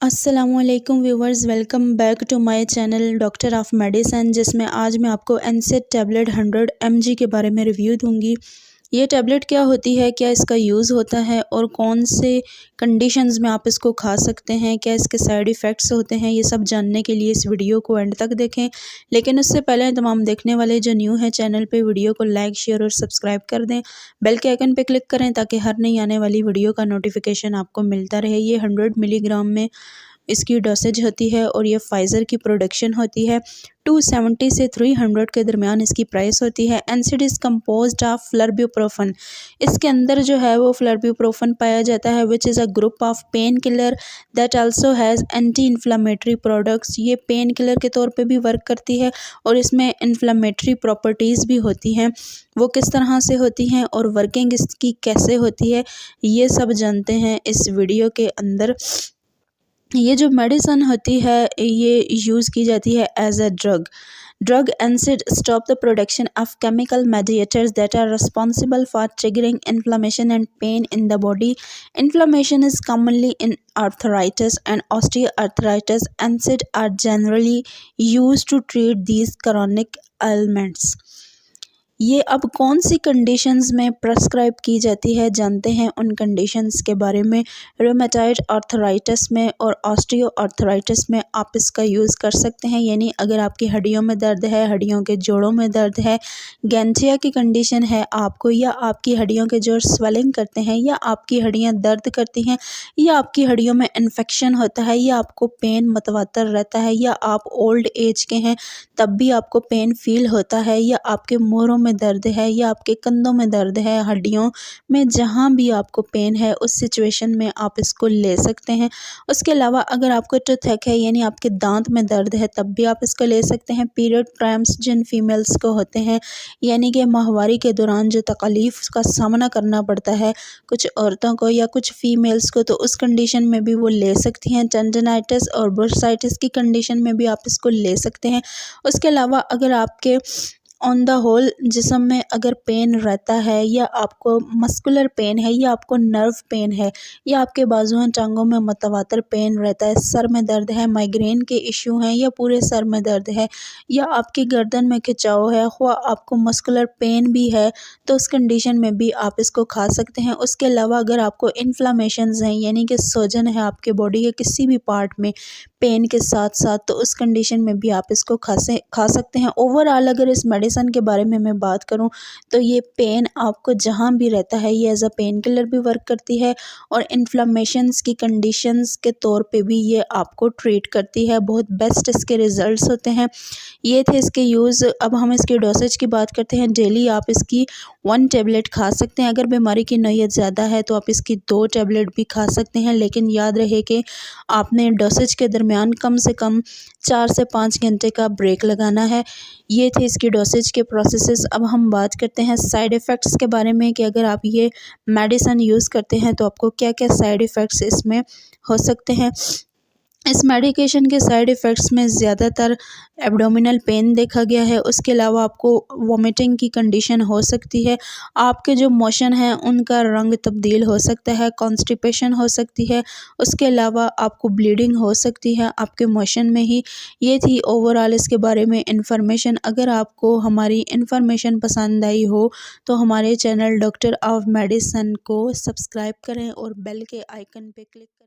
अस्सलामुअलैकुम viewers, welcome back to my channel doctor of medicine, जिसमें आज मैं आपको एनसेड टैबलेट 100 mg के बारे में रिव्यू दूंगी। ये टैबलेट क्या होती है, क्या इसका यूज़ होता है और कौन से कंडीशंस में आप इसको खा सकते हैं, क्या इसके साइड इफ़ेक्ट्स होते हैं, ये सब जानने के लिए इस वीडियो को एंड तक देखें। लेकिन उससे पहले तमाम देखने वाले जो न्यू हैं चैनल पे, वीडियो को लाइक शेयर और सब्सक्राइब कर दें। बेल के आइकन पे क्लिक करें ताकि हर नई आने वाली वीडियो का नोटिफिकेशन आपको मिलता रहे। ये 100 मिलीग्राम में इसकी डोसेज होती है और ये फाइज़र की प्रोडक्शन होती है। 270 से 300 के दरमियान इसकी प्राइस होती है। NSAID is composed of flurbiprofen. इसके अंदर जो है वो फ्लरब्यूप्रोफन पाया जाता है, which is a group of pain killer that also has anti inflammatory products. ये पेन किलर के तौर पे भी वर्क करती है और इसमें इन्फ्लामेटरी प्रॉपर्टीज़ भी होती हैं। वो किस तरह से होती हैं और वर्किंग इसकी कैसे होती है, ये सब जानते हैं इस वीडियो के अंदर। ये जो मेडिसिन होती है ये यूज़ की जाती है as a drug NSAID stop the production of chemical mediators that are responsible for triggering inflammation and pain in the body. Inflammation is commonly in arthritis and osteoarthritis. NSAID are generally used to treat these chronic ailments. ये अब कौन सी conditions में prescribe की जाती है, जानते हैं उन कंडीशंस के बारे में। रूमेटॉइड आर्थराइटिस में और ऑस्टियो आर्थराइटिस में आप इसका यूज़ कर सकते हैं, यानी अगर आपकी हड्डियों में दर्द है, हड्डियों के जोड़ों में दर्द है, गैंथिया की कंडीशन है आपको, या आपकी हड्डियों के जोड़ स्वेलिंग करते हैं, या आपकी हड्डियाँ दर्द करती हैं, या आपकी हड्डियों में इन्फेक्शन होता है, या आपको पेन मतवातर रहता है, या आप ओल्ड एज के हैं तब भी आपको पेन फील होता है, या आपके मोरों में दर्द है, या आपके कंधों में दर्द है, हड्डियों में जहाँ भी आपको पेन है, उस सिचुएशन में आप इसको ले सकते हैं। उसके अलावा अगर आपको टूथेक है, यानी आपके दांत में दर्द है, तब भी आप इसको ले सकते हैं। पीरियड क्रैम्प्स जिन फीमेल्स को होते हैं, यानी कि माहवारी के दौरान जो तकलीफ़ का सामना करना पड़ता है कुछ औरतों को या कुछ फीमेल्स को, तो उस कंडीशन में भी वो ले सकती हैं। टेंडनाइटिस और बुर्साइटिस की कंडीशन में भी आप इसको ले सकते हैं। उसके अलावा अगर आपके ऑन द होल जिस्म में अगर पेन रहता है, या आपको मस्कुलर पेन है, या आपको नर्व पेन है, या आपके बाजुओं टांगों में मतवातर पेन रहता है, सर में दर्द है, माइग्रेन के इश्यू हैं, या पूरे सर में दर्द है, या आपकी गर्दन में खिंचाव है, या आपको मस्कुलर पेन भी है, तो उस कंडीशन में भी आप इसको खा सकते हैं। उसके अलावा अगर आपको इन्फ्लामेशंस हैं, यानी कि सोजन है आपके बॉडी के किसी भी पार्ट में पेन के साथ साथ, तो उस कंडीशन में भी आप इसको खा सकते हैं। ओवरऑल अगर इस मेडिसिन के बारे में मैं बात करूं तो ये पेन आपको जहां भी रहता है ये एज अ पेन किलर भी वर्क करती है, और इन्फ्लामेशंस की कंडीशंस के तौर पे भी ये आपको ट्रीट करती है। बहुत बेस्ट इसके रिजल्ट्स होते हैं। ये थे इसके यूज़। अब हम इसके डोसेज की बात करते हैं। डेली आप इसकी 1 टैबलेट खा सकते हैं। अगर बीमारी की नौयत ज़्यादा है तो आप इसकी 2 टैबलेट भी खा सकते हैं, लेकिन याद रहे कि आपने डोसेज के दरमियान कम से कम 4 से 5 घंटे का ब्रेक लगाना है। ये थे इसकी डोसेज के प्रोसेसेस। अब हम बात करते हैं साइड इफ़ेक्ट्स के बारे में कि अगर आप ये मेडिसिन यूज़ करते हैं तो आपको क्या क्या साइड इफ़ेक्ट्स इसमें हो सकते हैं। इस मेडिकेशन के साइड इफ़ेक्ट्स में ज़्यादातर एब्डोमिनल पेन देखा गया है। उसके अलावा आपको वॉमिटिंग की कंडीशन हो सकती है, आपके जो मोशन हैं उनका रंग तब्दील हो सकता है, कॉन्स्टिपेशन हो सकती है। उसके अलावा आपको ब्लीडिंग हो सकती है आपके मोशन में ही। ये थी ओवरऑल इसके बारे में इंफॉर्मेशन। अगर आपको हमारी इंफॉर्मेशन पसंद आई हो तो हमारे चैनल डॉक्टर ऑफ मेडिसिन को सब्सक्राइब करें और बेल के आइकन पे क्लिक करें।